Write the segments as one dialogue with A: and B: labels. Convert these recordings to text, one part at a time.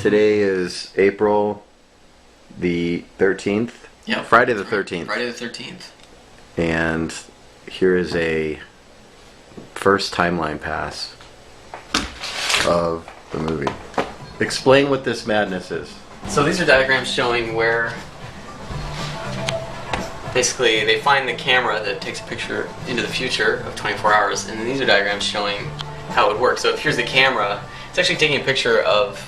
A: Today is April the 13th.
B: Yeah.
A: Friday the 13th.
B: Friday the 13th.
A: And here is a first timeline pass of the movie. Explain what this madness is.
B: So these are diagrams showing where basically they find the camera that takes a picture into the future of 24 hours, and then these are diagrams showing how it works. So if here's the camera, it's actually taking a picture of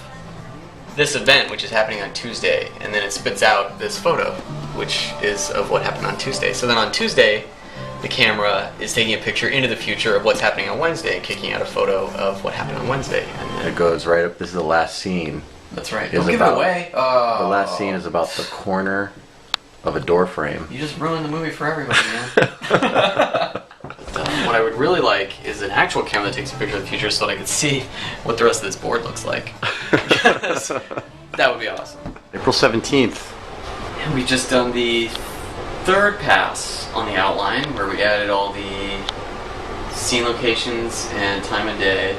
B: this event, which is happening on Tuesday, and then it spits out this photo, which is of what happened on Tuesday. So then on Tuesday, the camera is taking a picture into the future of what's happening on Wednesday and kicking out a photo of what happened on Wednesday. And then
A: It goes right up. This is the last scene.
B: that's right.
A: Is
B: Don't give it
A: about-
B: away.
A: The last scene is about the corner of a door frame.
B: You just ruined the movie for everybody, man. What I would really like is an actual camera that takes a picture of the future so that I could see what the rest of this board looks like. Because that would be awesome.
A: April 17th.
B: And we've just done the third pass on the outline where we added all the scene locations and time of day.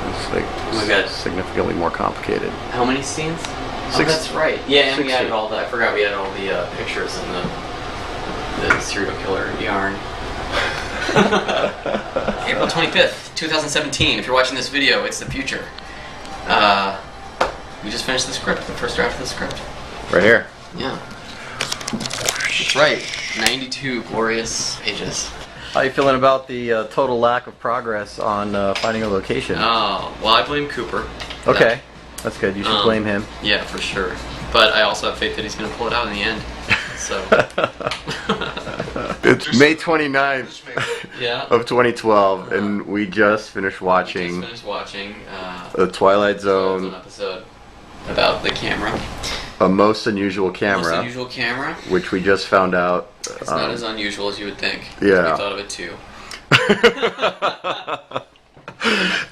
A: It's like
B: We got-
A: significantly more complicated.
B: How many scenes? Oh,
A: Six-
B: that's right. Yeah, and we
A: six
B: added
A: scenes.
B: all the, I forgot we added all the pictures and the serial killer yarn. April 25th, 2017. If you're watching this video, it's the future. We just finished the script, the first draft of the script.
A: Right here.
B: Yeah. That's right. 92 glorious pages.
A: How are you feeling about the total lack of progress on finding a location?
B: Oh, well, I blame Cooper. for
A: Okay, that's good. You should blame him.
B: that. Yeah, for sure. But I also have faith that he's going to pull it out in the end. So,
A: It's May 29th
B: yeah.
A: of 2012, and we just finished
B: Just
A: watching
B: finished watching
A: The Twilight Zone,
B: an episode about the camera.
A: A Most Unusual
B: Most
A: Camera,
B: unusual camera.
A: which we just found out.
B: It's not as unusual as you would think.
A: Yeah.
B: We thought of it too.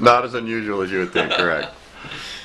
A: Not as unusual as you would think, correct.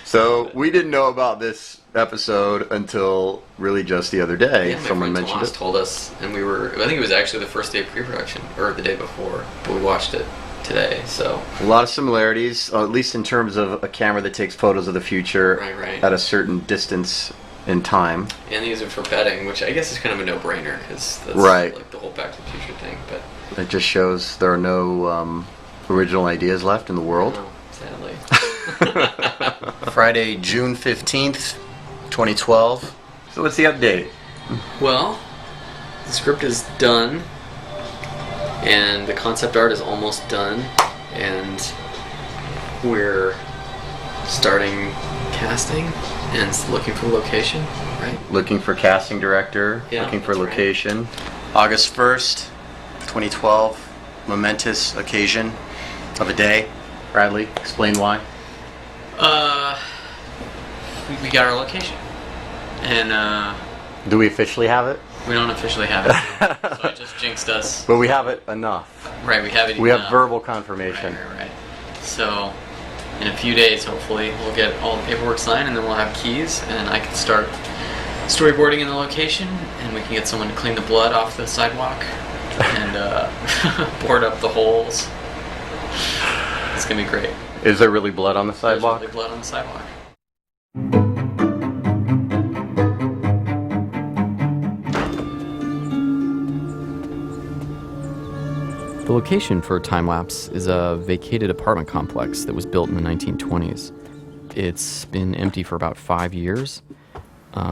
A: So we didn't know about this episode until really just the other day.
B: Yeah, my
A: Someone
B: friend
A: mentioned
B: Tomas
A: it.
B: told us, and we were, I think it was actually the first day of pre-production, or the day before, but we watched it today, so.
A: A lot of similarities, at least in terms of a camera that takes photos of the future
B: Right.
A: at a certain distance in time.
B: And they use it for betting, which I guess is kind of a no-brainer, because that's
A: Right.
B: like the whole Back to the Future thing, but.
A: It just shows there are no original ideas left in the world.
B: No, sadly.
A: Friday, June 15th, 2012. So what's the update?
B: Well, the script is done, and the concept art is almost done, and we're starting casting and looking for location, right?
A: Looking for casting director,
B: Yeah,
A: looking for
B: that's right.
A: location. August 1st, 2012, momentous occasion of a day. Bradley, explain why.
B: We got our location, and
A: Do we officially have it?
B: we don't officially have it, so it just jinxed us.
A: But we have it enough.
B: Right, we have it.
A: We have
B: enough.
A: verbal
B: Right,
A: confirmation.
B: right. So, in a few days, hopefully, we'll get all the paperwork signed, and then we'll have keys, and I can start storyboarding in the location, and we can get someone to clean the blood off the sidewalk and board up the holes. It's gonna be great.
A: Is there really blood on the sidewalk?
B: There's really blood on the sidewalk.
C: The location for Time Lapse is a vacated apartment complex that was built in the 1920s. It's been empty for about 5 years.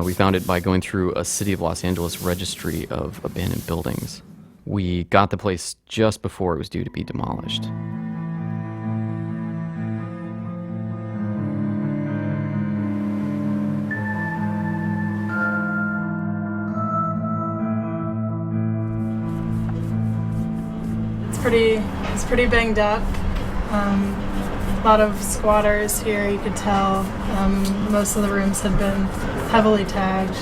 C: We found it by going through a City of Los Angeles registry of abandoned buildings. We got the place just before it was due to be demolished.
D: It's pretty banged up. A lot of squatters here, you could tell. Most of the rooms had been heavily tagged.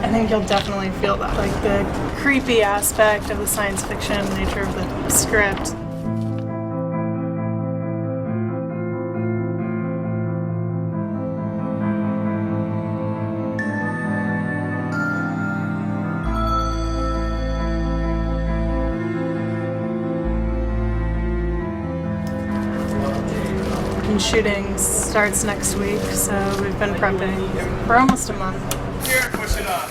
D: I think you'll definitely feel that, like the creepy aspect of the science fiction nature of the script. and shooting starts next week, so we've been prepping for almost a month.
E: Here, push it up.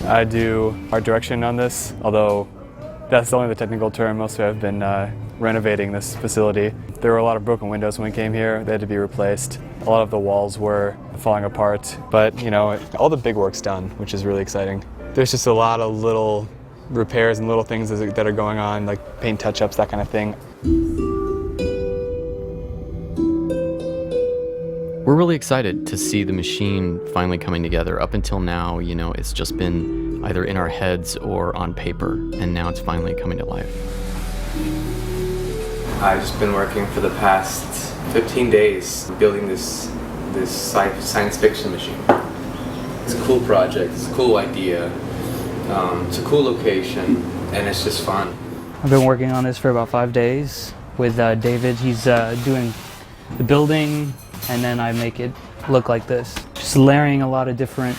E: I do art direction on this, although that's only the technical term. Mostly I've been renovating this facility. There were a lot of broken windows when we came here. They had to be replaced. A lot of the walls were falling apart, but you know, all the big work's done, which is really exciting. There's just a lot of little repairs and little things that are going on, like paint touch-ups, that kind of thing.
C: We're really excited to see the machine finally coming together. Up until now, you know, it's just been either in our heads or on paper, and now it's finally coming to life.
F: I've just been working for the past 15 days building this science fiction machine. It's a cool project, it's a cool idea, it's a cool location, and it's just fun.
G: I've been working on this for about 5 days with David. He's doing the building, and then I make it look like this. Just layering a lot of different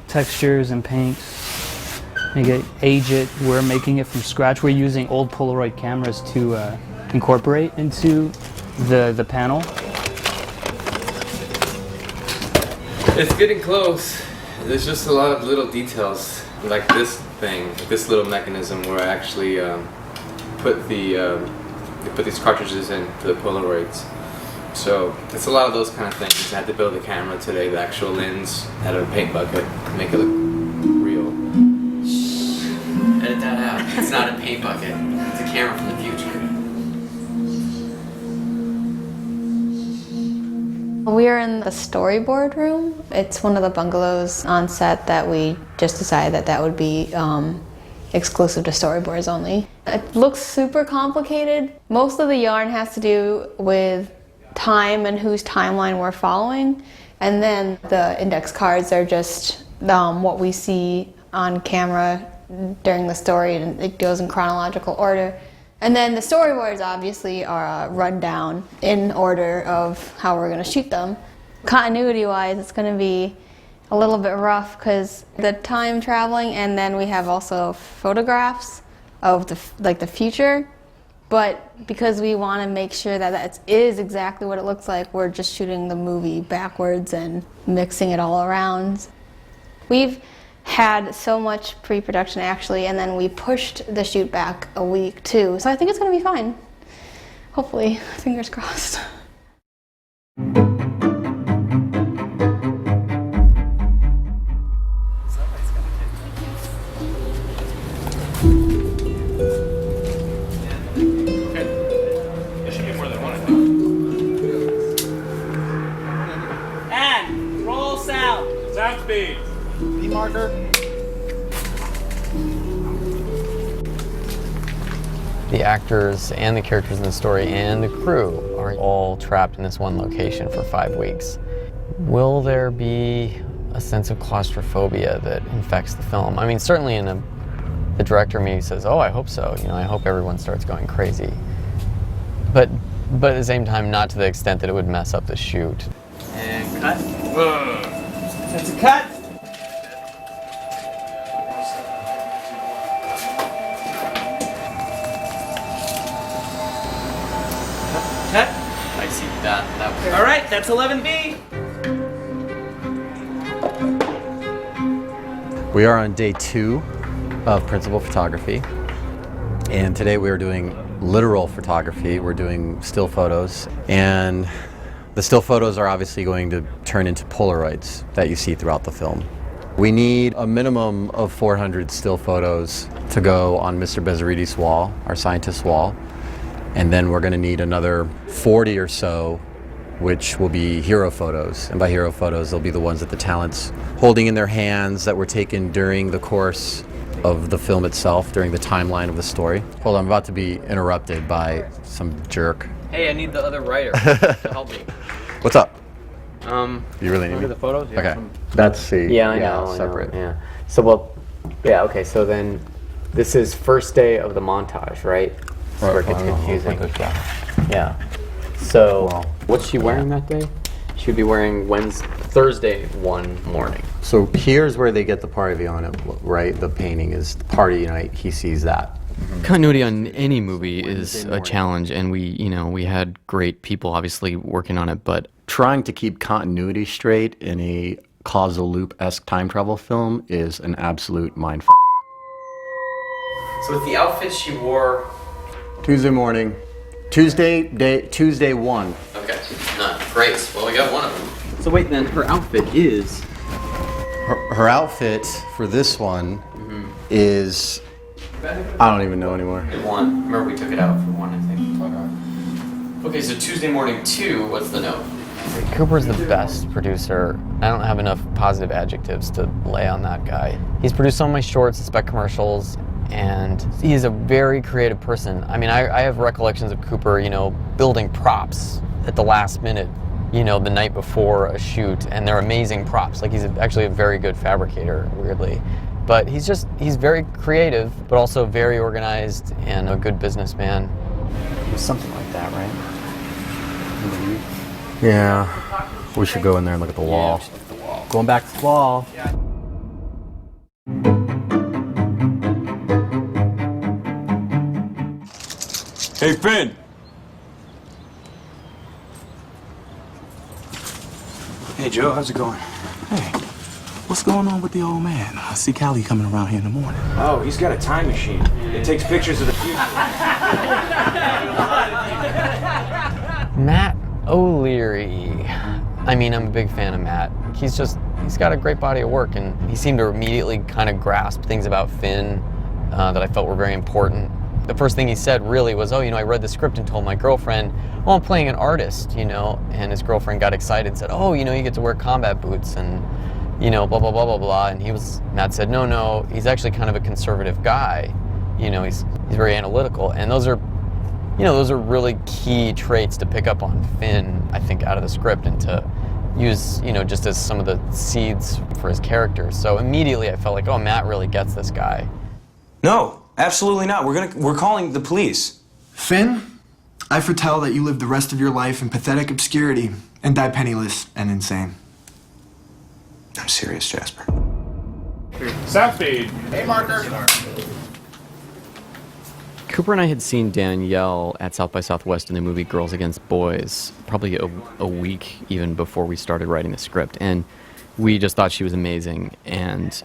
G: textures and paints. Age it. We're making it from scratch. We're using old Polaroid cameras to incorporate into the panel.
F: It's getting close. There's just a lot of little details, like this thing, this little mechanism where I actually put these cartridges in for the Polaroids. So it's a lot of those kind of things. I had to build the camera today, the actual lens, out of a paint bucket, make it look real.
B: Edit that out. It's not a paint bucket. It's a camera from the future.
H: We are in the storyboard room. It's one of the bungalows on set that we just decided that would be exclusive to storyboards only. It looks super complicated. Most of the yarn has to do with time and whose timeline we're following, and then the index cards are just what we see on camera during the story, and it goes in chronological order. And then the storyboards obviously are run down in order of how we're going to shoot them. Continuity-wise, it's going to be a little bit rough because the time traveling, and then we have also photographs of the future. But because we want to make sure that that is exactly what it looks like, we're just shooting the movie backwards and mixing it all around. We've had so much pre-production actually, and then we pushed the shoot back a week too. So I think it's going to be fine. Hopefully, fingers crossed.
E: And roll sound. Sound speed. B marker.
C: The actors and the characters in the story and the crew are all trapped in this one location for 5 weeks. Will there be a sense of claustrophobia that infects the film? I mean, certainly the director maybe says, oh, I hope so. You know, I hope everyone starts going crazy. But at the same time, not to the extent that it would mess up the shoot.
B: And cut.
E: That's a cut. Cut.
B: I see that.
E: All right, that's 11B.
A: We are on day 2 of principal photography, and today we are doing literal photography. We're doing still photos, and the still photos are obviously going to turn into Polaroids that you see throughout the film. We need a minimum of 400 still photos to go on Mr. Bezarides' wall, our scientist's wall, and then we're going to need another 40 or so, which will be hero photos. And by hero photos, they'll be the ones that the talent's holding in their hands that were taken during the course of the film itself, during the timeline of the story. Hold on, I'm about to be interrupted by some jerk.
B: Hey, I need the other writer to help me.
A: What's up?
B: You
A: You really need me?
B: the photos?
A: Okay. That's the
I: Yeah, I know.
A: separate.
I: Yeah. So, well, yeah, okay, so then this is first day of the montage, right? That's where it gets confusing. Yeah. So, what's she wearing that day? She would be wearing Thursday one morning.
A: So here's where they get the party on it, right? The painting is the party night. He sees that.
C: Continuity on any movie is a challenge, and we had great people obviously working on it, but
A: Trying to keep continuity straight in a causal loop-esque time travel film is an absolute mindfuck.
B: So with the outfit she wore...
A: Tuesday morning. Tuesday 1.
B: Okay, none. Great. Well, we got one of them.
C: So wait, then her outfit is...
A: Her outfit for this one is... I don't even know anymore.
B: One. Remember we took it out for one, I think. Okay, so Tuesday morning 2, what's the note?
C: Cooper's the best producer. I don't have enough positive adjectives to lay on that guy. He's produced some of my shorts, spec commercials, and he's a very creative person. I mean, I have recollections of Cooper, building props at the last minute, the night before a shoot, and they're amazing props. Like, he's actually a very good fabricator, weirdly. But he's very creative, but also very organized and a good businessman.
I: Something like that, right?
A: Yeah. We should go in there and look at the wall.
I: Going back to the wall.
J: Hey, Finn!
K: Hey, Joe, how's it going? Hey, what's going on with the old man? I see Callie coming around here in the morning.
J: Oh, he's got a time machine. It takes pictures of the future.
C: Matt O'Leary. I mean, I'm a big fan of Matt. He's got a great body of work, and he seemed to immediately kind of grasp things about Finn that I felt were very important. The first thing he said really was, I read the script and told my girlfriend, I'm playing an artist, and his girlfriend got excited and said, you get to wear combat boots and, blah, blah, blah, blah, blah. And Matt said, no, he's actually kind of a conservative guy. He's very analytical. And those are really key traits to pick up on Finn, I think, out of the script and to use, just as some of the seeds for his character. So immediately I felt like, Matt really gets this guy.
J: No, absolutely not. We're calling the police.
L: Finn, I foretell that you live the rest of your life in pathetic obscurity and die penniless and insane.
J: I'm serious, Jasper.
K: Sound speed.
L: Hey, Marker.
C: Cooper and I had seen Danielle at South by Southwest in the movie Girls Against Boys, probably a week even before we started writing the script, and we just thought she was amazing. And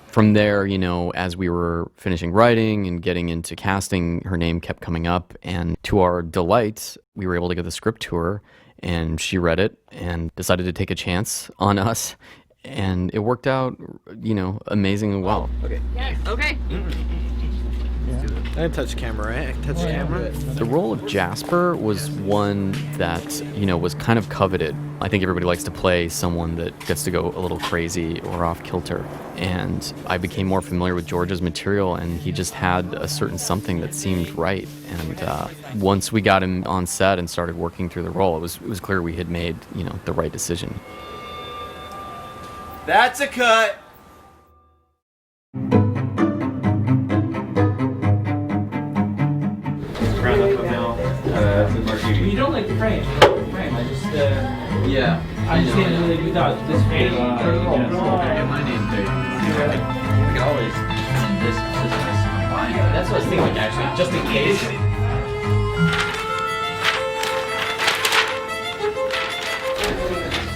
C: from there, as we were finishing writing and getting into casting, her name kept coming up, and to our delight, we were able to get the script to her, and she read it and decided to take a chance on us, and it worked out, amazingly well.
M: Okay. Yes. Okay.
N: I didn't touch the camera, right? I touched the camera.
C: The role of Jasper was one that, was kind of coveted. I think everybody likes to play someone that gets to go a little crazy or off kilter. And I became more familiar with George's material, and he just had a certain something that seemed right. And once we got him on set and started working through the role, it was clear we had made, the right decision.
N: That's a cut.
O: You don't like the frame. I just,
B: Yeah.
O: I just didn't really do that. This frame.
B: Get my name there. We could always this combine. That's what I was thinking, actually, just in case.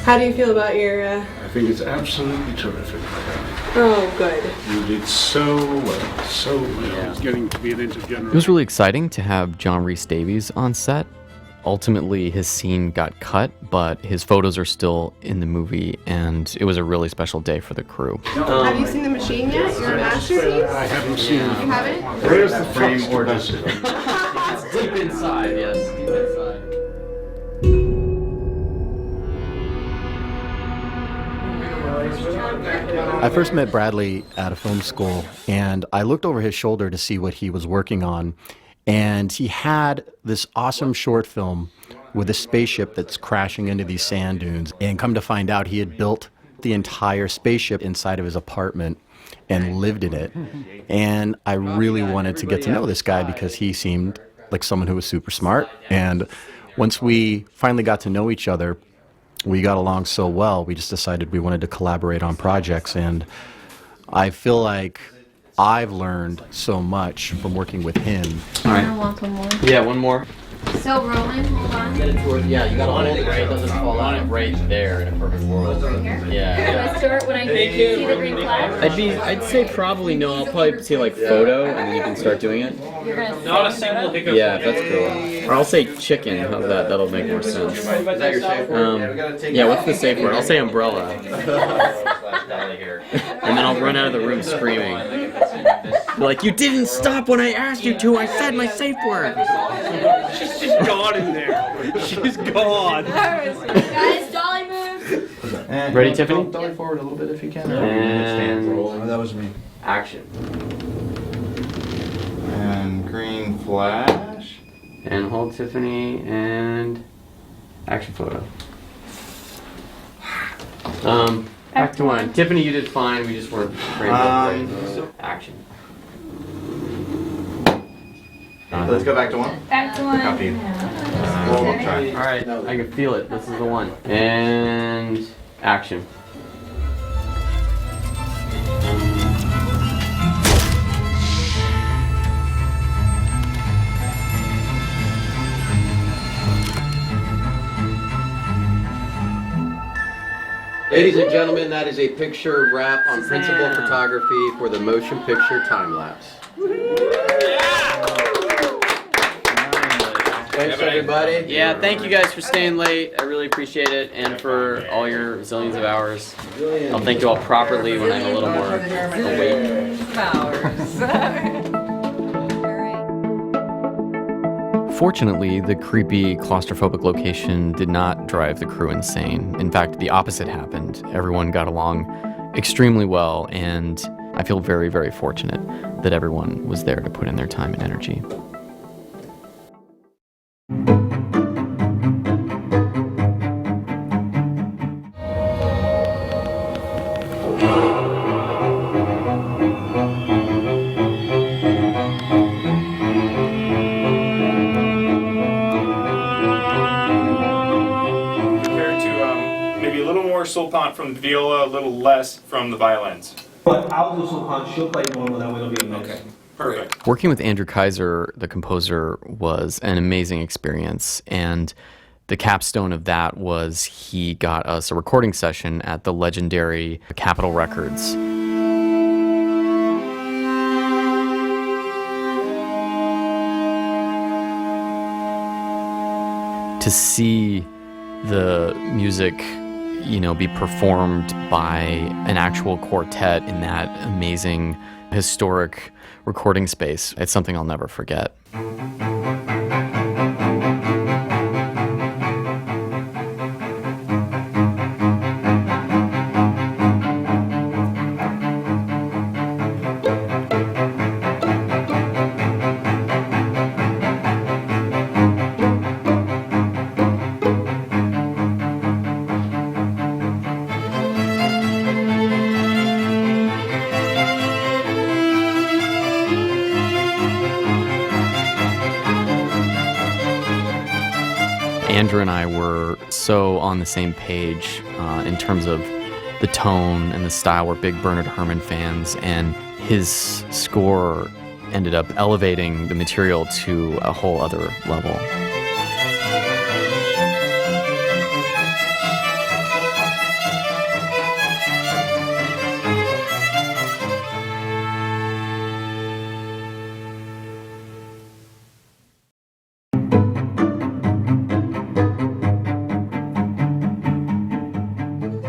D: How do you feel about your...
P: I think it's absolutely terrific.
D: Oh, good.
P: You did so well, so well. It's getting to be an intergenerational.
C: It was really exciting to have John Rhys Davies on set. Ultimately, his scene got cut, but his photos are still in the movie, and it was a really special day for the crew.
D: Have you seen the machine yet? Your masterpiece?
P: I haven't seen it.
D: You haven't?
P: Where's the frame or does it?
B: It's deep inside, yes. Deep inside.
A: I first met Bradley at a film school, and I looked over his shoulder to see what he was working on. And he had this awesome short film with a spaceship that's crashing into these sand dunes. And come to find out, he had built the entire spaceship inside of his apartment and lived in it. And I really wanted to get to know this guy because he seemed like someone who was super smart. And once we finally got to know each other, we got along so well, we just decided we wanted to collaborate on projects, and I feel like I've learned so much from working with him.
B: All right.
H: I want one more.
B: Yeah, one more.
H: Still rolling, hold on.
C: Yeah, you gotta hold it right. It doesn't fall on it right there in a perfect world. Yeah.
H: Do I start when I see the green flag?
C: I'd say probably no. I'll probably say like photo, and then you can start doing it.
H: You're gonna
O: Not a single hiccup.
C: Yeah, that's cool. Or I'll say chicken. How's that? That'll make more sense.
B: Is that your safe word?
C: Yeah, what's the safe word? I'll say umbrella. And then I'll run out of the room screaming. Be like, you didn't stop when I asked you to. I said my safe word.
O: She's just gone in there. She's gone.
H: Guys, dolly moves.
C: Ready, Tiffany?
N: Dolly forward a little bit if you can.
C: And
N: That was me.
C: action.
N: And green flash.
C: And hold Tiffany and action photo. Back to one. Tiffany, you did fine. We just weren't framed up right. Action.
N: Let's go back to one.
H: Back to one.
N: Copy. We'll try.
C: All right, I can feel it. This is the one. And action.
A: Ladies and gentlemen, that is a picture wrap on principal photography for the motion picture Time Lapse. Thanks, everybody.
C: Yeah, thank you guys for staying late. I really appreciate it, and for all your zillions of hours. I'll thank you all properly when I'm a little more awake. Fortunately, the creepy, claustrophobic location did not drive the crew insane. In fact, the opposite happened. Everyone got along extremely well, and I feel very, very fortunate that everyone was there to put in their time and energy.
M: Sopan from the viola, a little less from the violins.
O: But I'll do sopan, she'll play normal, that way it'll be a mix.
M: Okay, perfect.
C: Working with Andrew Kaiser, the composer, was an amazing experience, and the capstone of that was he got us a recording session at the legendary Capitol Records. To see the music, be performed by an actual quartet in that amazing, historic recording space, it's something I'll never forget. Andrew and I were so on the same page in terms of the tone and the style. We're big Bernard Herrmann fans, and his score ended up elevating the material to a whole other level.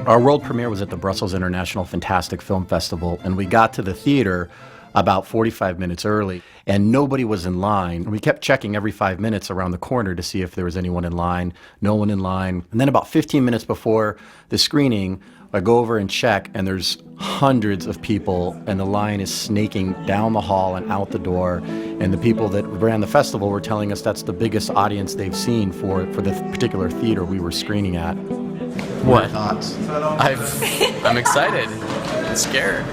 A: Our world premiere was at the Brussels International Fantastic Film Festival, and we got to the theater about 45 minutes early, and nobody was in line. We kept checking every 5 minutes around the corner to see if there was anyone in line. No one in line. And then about 15 minutes before the screening, I go over and check, and there's hundreds of people, and the line is snaking down the hall and out the door. And the people that ran the festival were telling us that's the biggest audience they've seen for the particular theater we were screening at.
C: What?
A: Thoughts?
C: I'm excited. I'm scared.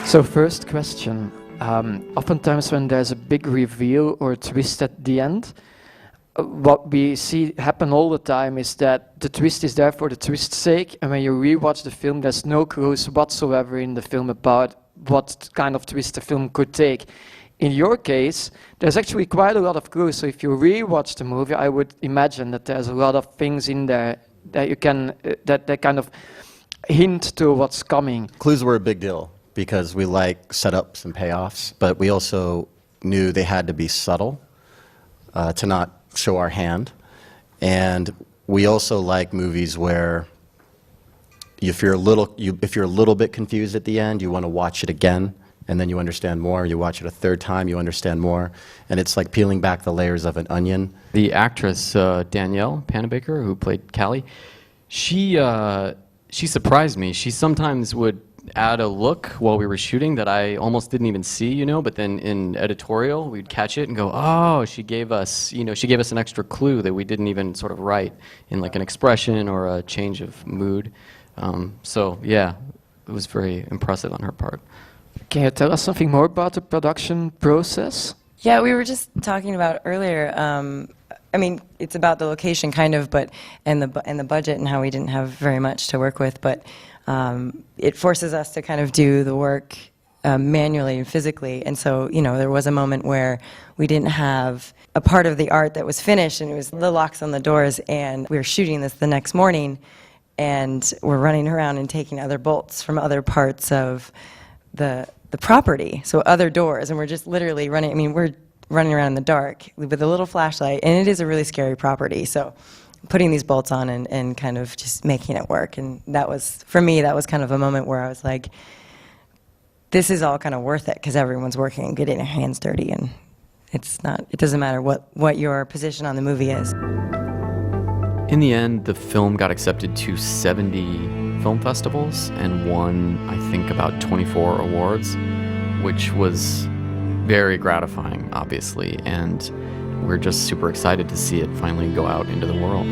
Q: So first question, oftentimes when there's a big reveal or a twist at the end, what we see happen all the time is that the twist is there for the twist's sake, and when you rewatch the film, there's no clues whatsoever in the film about what kind of twist the film could take. In your case, there's actually quite a lot of clues, so if you rewatch the movie, I would imagine that there's a lot of things in there that you can, that kind of hint to what's coming.
A: Clues were a big deal because we like setups and payoffs, but we also knew they had to be subtle to not show our hand. And we also like movies where if you're a little bit confused at the end, you want to watch it again, and then you understand more. You watch it a third time, you understand more, and it's like peeling back the layers of an onion.
C: The actress Danielle Panabaker, who played Callie, she surprised me. She sometimes would add a look while we were shooting that I almost didn't even see, you know, but then in editorial we'd catch it and go, oh, she gave us an extra clue that we didn't even sort of write in, like an expression or a change of mood. So yeah, it was very impressive on her part.
Q: Can you tell us something more about the production process?
R: Yeah, we were just talking about earlier. I mean, it's about the location, kind of, but and the budget and how we didn't have very much to work with. But it forces us to kind of do the work manually and physically. And so, you know, there was a moment where we didn't have a part of the art that was finished, and it was the locks on the doors. And we were shooting this the next morning, and we're running around and taking other bolts from other parts of the property, so other doors, and we're just literally running. I mean, we're running around in the dark with a little flashlight, and it is a really scary property. So putting these bolts on and kind of just making it work, and that was, for me, that was kind of a moment where I was like, this is all kind of worth it, because everyone's working and getting their hands dirty, and it doesn't matter what your position on the movie is.
C: In the end, the film got accepted to 70 film festivals and won, I think, about 24 awards, which was very gratifying, obviously, and we're just super excited to see it finally go out into the world.